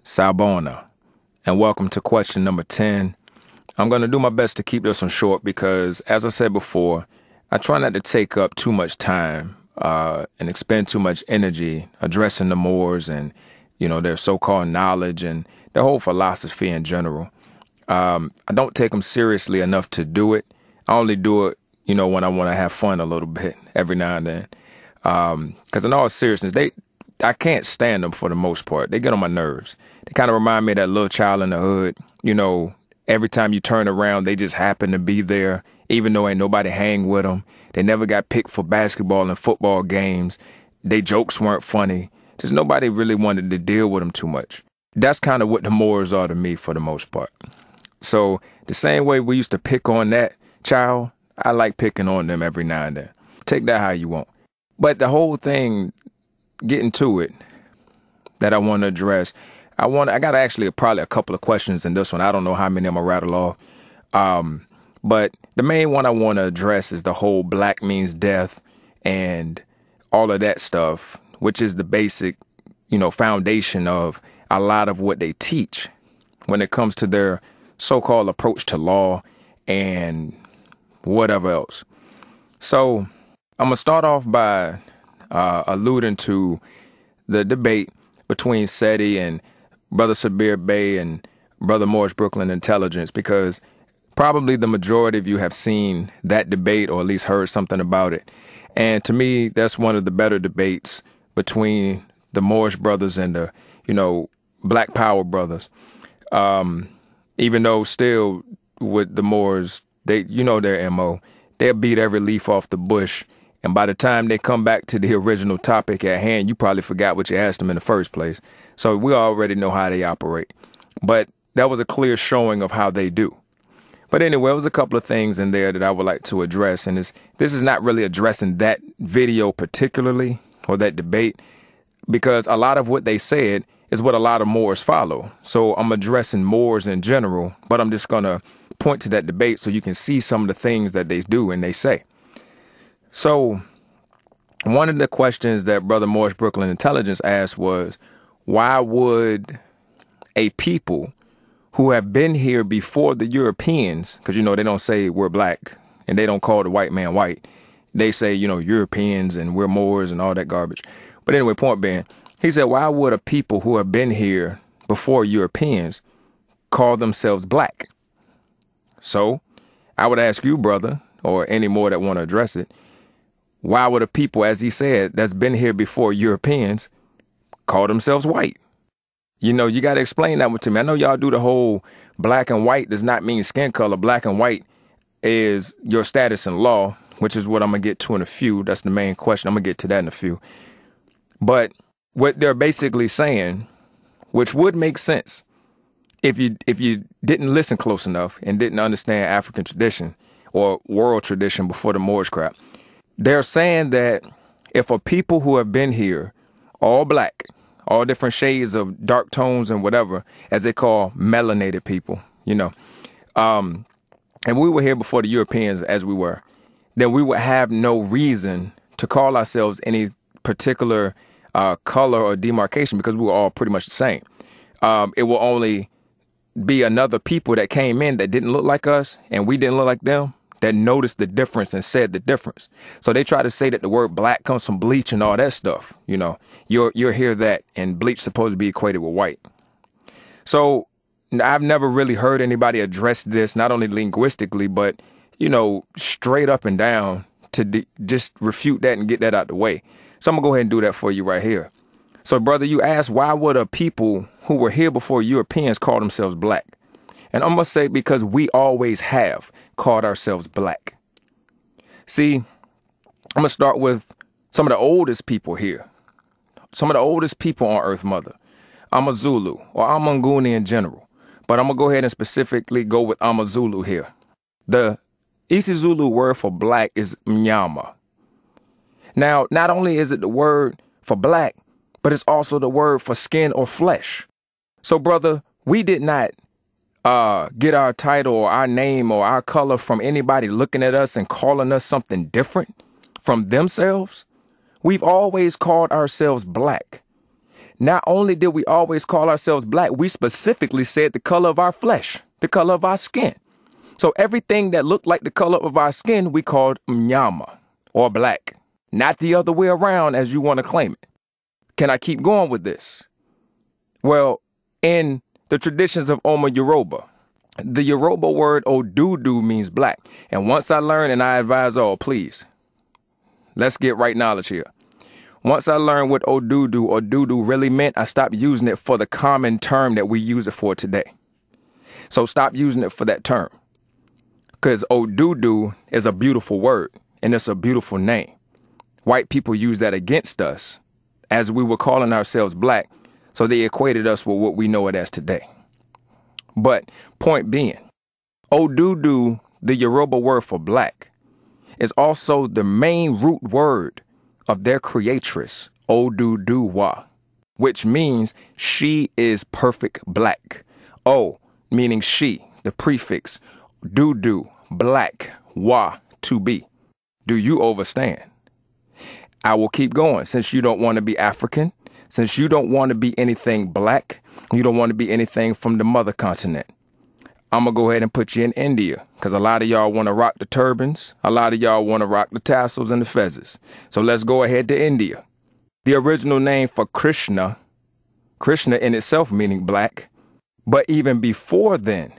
Sabona, and welcome to question number 10. I'm going to do my best to keep this one short because, as I said before, I try not to take up too much time and expend too much energy addressing the Moors and, their so-called knowledge and their whole philosophy in general. I don't take them seriously enough to do it. I only do it, when I want to have fun a little bit every now and then. Because in all seriousness, I can't stand them for the most part. They get on my nerves. They kind of remind me of that little child in the hood. Every time you turn around, they just happen to be there, even though ain't nobody hang with them. They never got picked for basketball and football games. They jokes weren't funny. Just nobody really wanted to deal with them too much. That's kind of what the Moors are to me for the most part. So the same way we used to pick on that child, I like picking on them every now and then. Take that how you want. But the whole thing, getting to it, that I want to address, I got actually probably a couple of questions in this one. I don't know how many I'm going to rattle off. But the main one I want to address is the whole black means death and all of that stuff, which is the basic, foundation of a lot of what they teach when it comes to their so-called approach to law and whatever else. So I'm going to start off by alluding to the debate between SETI and Brother Sabir Bey and Brother Morris Brooklyn Intelligence, because probably the majority of you have seen that debate or at least heard something about it. And to me, that's one of the better debates between the Morris brothers and the, Black Power brothers. Even though still with the Moors, they, their MO, they'll beat every leaf off the bush. And by the time they come back to the original topic at hand, you probably forgot what you asked them in the first place. So we already know how they operate. But that was a clear showing of how they do. But anyway, there was a couple of things in there that I would like to address. And this is not really addressing that video particularly or that debate, because a lot of what they said is what a lot of Moors follow. So I'm addressing Moors in general, but I'm just going to point to that debate so you can see some of the things that they do and they say. So one of the questions that Brother Morris Brooklyn Intelligence asked was, why would a people who have been here before the Europeans, because, they don't say we're black and they don't call the white man white. They say, Europeans and we're Moors and all that garbage. But anyway, point being, he said, why would a people who have been here before Europeans call themselves black? So I would ask you, brother, or any more that want to address it, why would a people, as he said, that's been here before Europeans call themselves white? You got to explain that one to me. I know y'all do the whole black and white does not mean skin color. Black and white is your status in law, which is what I'm going to get to in a few. That's the main question. I'm going to get to that in a few. But what they're basically saying, which would make sense if you didn't listen close enough and didn't understand African tradition or world tradition before the Moorish crap, they're saying that if a people who have been here, all black, all different shades of dark tones and whatever, as they call melanated people, and we were here before the Europeans as we were, then we would have no reason to call ourselves any particular color or demarcation because we were all pretty much the same. It will only be another people that came in that didn't look like us and we didn't look like them that noticed the difference and said the difference. So they try to say that the word black comes from bleach and all that stuff. You'll hear that, and bleach supposed to be equated with white. So I've never really heard anybody address this, not only linguistically, but, straight up and down to just refute that and get that out the way. So I'm gonna go ahead and do that for you right here. So brother, you asked, why would a people who were here before Europeans call themselves black? And I'm going to say because we always have called ourselves black. See, I'm going to start with some of the oldest people here. Some of the oldest people on Earth Mother. I'm a Zulu, or I'm Nguni in general. But I'm going to go ahead and specifically go with I'm a Zulu here. The isiZulu word for black is mnyama. Now, not only is it the word for black, but it's also the word for skin or flesh. So, brother, we did not get our title or our name or our color from anybody looking at us and calling us something different from themselves. We've always called ourselves black. not only did we always call ourselves black, we specifically said the color of our flesh, the color of our skin. So everything that looked like the color of our skin, we called mnyama, or black, not the other way around as you want to claim it. Can I keep going with this? Well, in the traditions of Omo Yoruba, the Yoruba word odudu means black. And once I learned, and I advise all, please, let's get right knowledge here. Once I learned what odudu or dudu really meant, I stopped using it for the common term that we use it for today. So stop using it for that term. Because odudu is a beautiful word, and it's a beautiful name. White people use that against us as we were calling ourselves black, so they equated us with what we know it as today. But point being, odudu, the Yoruba word for black, is also the main root word of their creatress, Oduduwa, which means she is perfect black. O, meaning she, the prefix, dudu, black, wa, to be. Do you understand? I will keep going. Since you don't want to be African, since you don't want to be anything black, you don't want to be anything from the mother continent, I'm going to go ahead and put you in India, because a lot of y'all want to rock the turbans. A lot of y'all want to rock the tassels and the fezzes. So let's go ahead to India. The original name for Krishna, Krishna in itself meaning black, but even before then,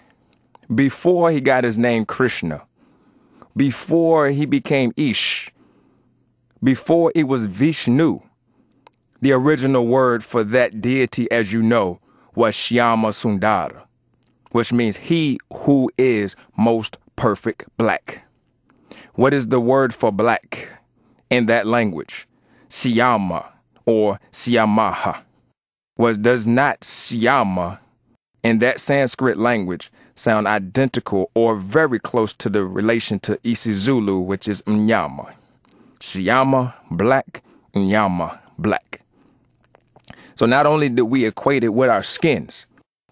before he got his name Krishna, before he became Ish, before it was Vishnu, the original word for that deity, as you know, was Shyama Sundara, which means he who is most perfect black. What is the word for black in that language? Siyama or Siyamaha. Does not Siyama in that Sanskrit language sound identical or very close to the relation to isiZulu, which is Mnyama? Siyama, black, Mnyama, black. So not only did we equate it with our skins,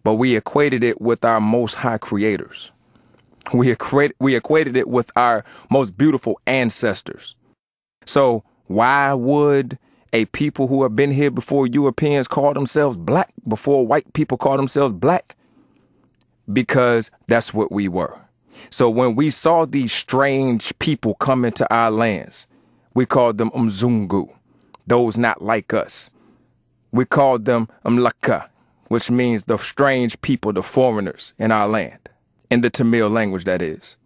but we equated it with our most high creators. We equated it with our most beautiful ancestors. So why would a people who have been here before Europeans call themselves black, before white people call themselves black? Because that's what we were. So when we saw these strange people come into our lands, we called them Mzungu, those not like us. We called them Mlaka, which means the strange people, the foreigners in our land, in the Tamil language, that is.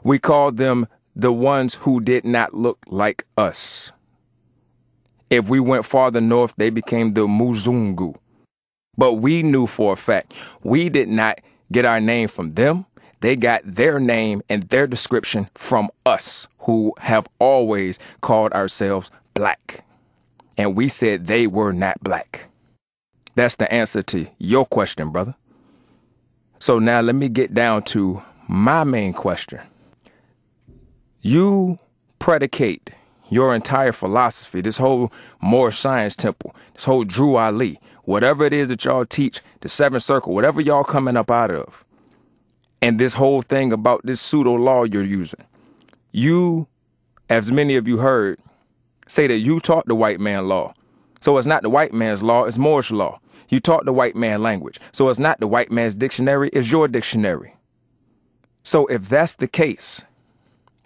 We called them the ones who did not look like us. If we went farther north, they became the Muzungu. But we knew for a fact we did not get our name from them. They got their name and their description from us, who have always called ourselves black. And we said they were not black. That's the answer to your question, brother. So now let me get down to my main question. You predicate your entire philosophy, this whole Moor science temple, this whole Drew Ali, whatever it is that y'all teach, the seventh circle, whatever y'all coming up out of, and this whole thing about this pseudo law you're using. You, as many of you heard, say that you taught the white man law. So it's not the white man's law, it's Moorish law. You taught the white man language. So it's not the white man's dictionary, it's your dictionary. So if that's the case,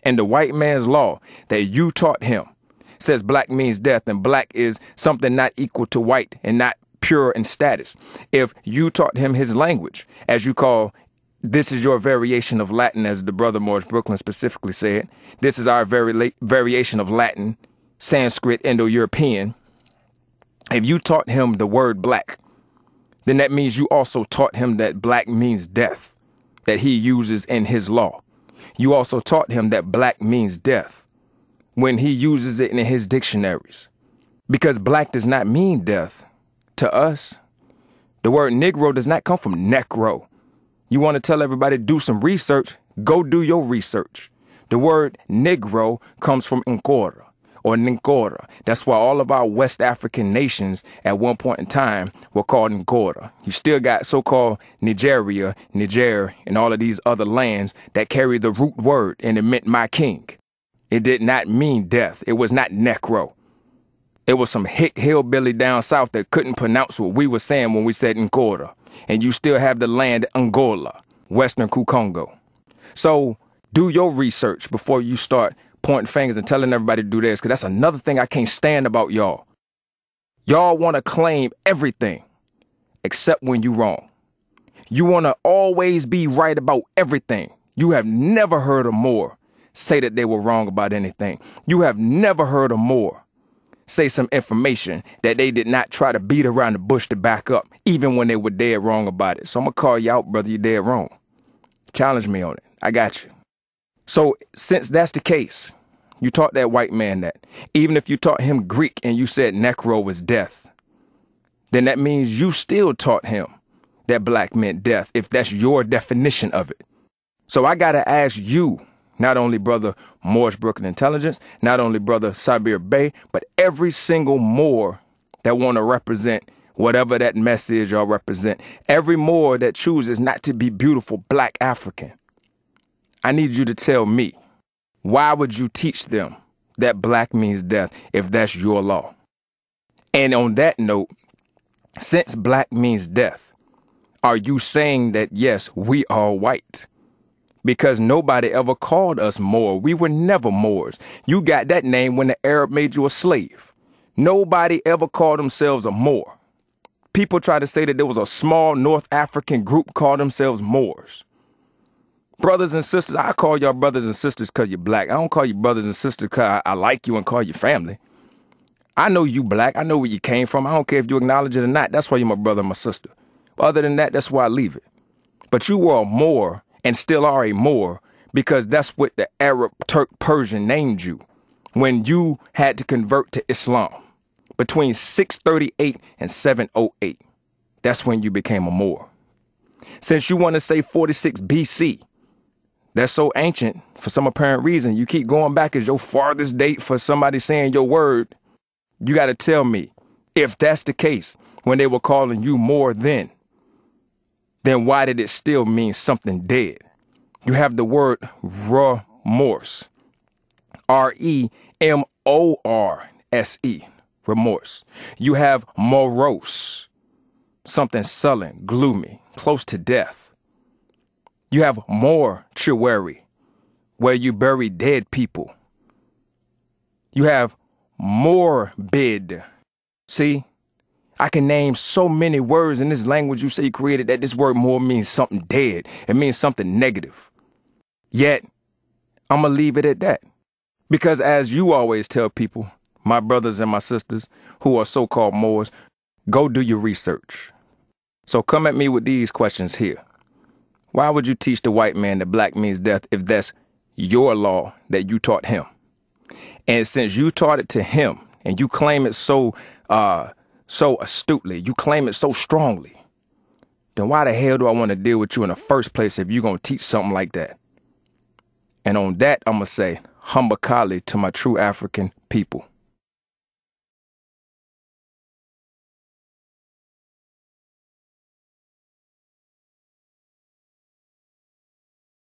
and the white man's law that you taught him says black means death and black is something not equal to white and not pure in status. If you taught him his language, as you call, this is your variation of Latin, as the brother Morris Brooklyn specifically said, this is our variation of Latin, Sanskrit, Indo-European. If you taught him the word black, then that means you also taught him that black means death, that he uses in his law. You also taught him that black means death when he uses it in his dictionaries. Because black does not mean death to us. The word Negro does not come from necro. You want to tell everybody to do some research? Go do your research. The word Negro comes from Nkora or Nkora. That's why all of our West African nations at one point in time were called Nkora. You still got so-called Nigeria, Niger, and all of these other lands that carry the root word, and it meant my king. It did not mean death. It was not necro. It was some hick hillbilly down south that couldn't pronounce what we were saying when we said Ngora. And you still have the land Angola, Western Kukongo. So do your research before you start pointing fingers and telling everybody to do this, because that's another thing I can't stand about y'all. Y'all want to claim everything except when you're wrong. You want to always be right about everything. You have never heard a Moor say that they were wrong about anything. You have never heard a Moor say some information that they did not try to beat around the bush to back up, even when they were dead wrong about it. So I'm going to call you out, brother. You're dead wrong. Challenge me on it. I got you. So since that's the case, you taught that white man that. Even if you taught him Greek and you said necro was death, then that means you still taught him that black meant death, if that's your definition of it. So I got to ask you, not only brother Moore's Brooklyn Intelligence, not only brother Sabir Bey, but every single Moor that want to represent whatever that message or represent, every Moor that chooses not to be beautiful black African. I need you to tell me, why would you teach them that black means death if that's your law? And on that note, since black means death, are you saying that, yes, we are white? Because nobody ever called us Moor. We were never Moors. You got that name when the Arab made you a slave. Nobody ever called themselves a Moor. People try to say that there was a small North African group called themselves Moors. Brothers and sisters, I call y'all brothers and sisters because you're black. I don't call you brothers and sisters because I like you and call you family. I know you black. I know where you came from. I don't care if you acknowledge it or not. That's why you're my brother and my sister. Other than that, that's why I leave it. But you were a Moor and still are a Moor because that's what the Arab Turk Persian named you when you had to convert to Islam between 638 and 708. That's when you became a Moor. Since you want to say 46 BC, that's so ancient for some apparent reason. You keep going back as your farthest date for somebody saying your word. You got to tell me, if that's the case, when they were calling you Moor then why did it still mean something dead? You have the word remorse, remorse, remorse. You have morose, something sullen, gloomy, close to death. You have mortuary, where you bury dead people. You have morbid. See, I can name so many words in this language you say you created that this word more means something dead. It means something negative. Yet, I'm going to leave it at that. Because as you always tell people, my brothers and my sisters who are so-called Moors, go do your research. So come at me with these questions here. Why would you teach the white man that black means death if that's your law that you taught him? And since you taught it to him and you claim it so astutely, you claim it so strongly, then why the hell do I want to deal with you in the first place if you're going to teach something like that? And on that, I'm going to say, Humbakali to my true African people.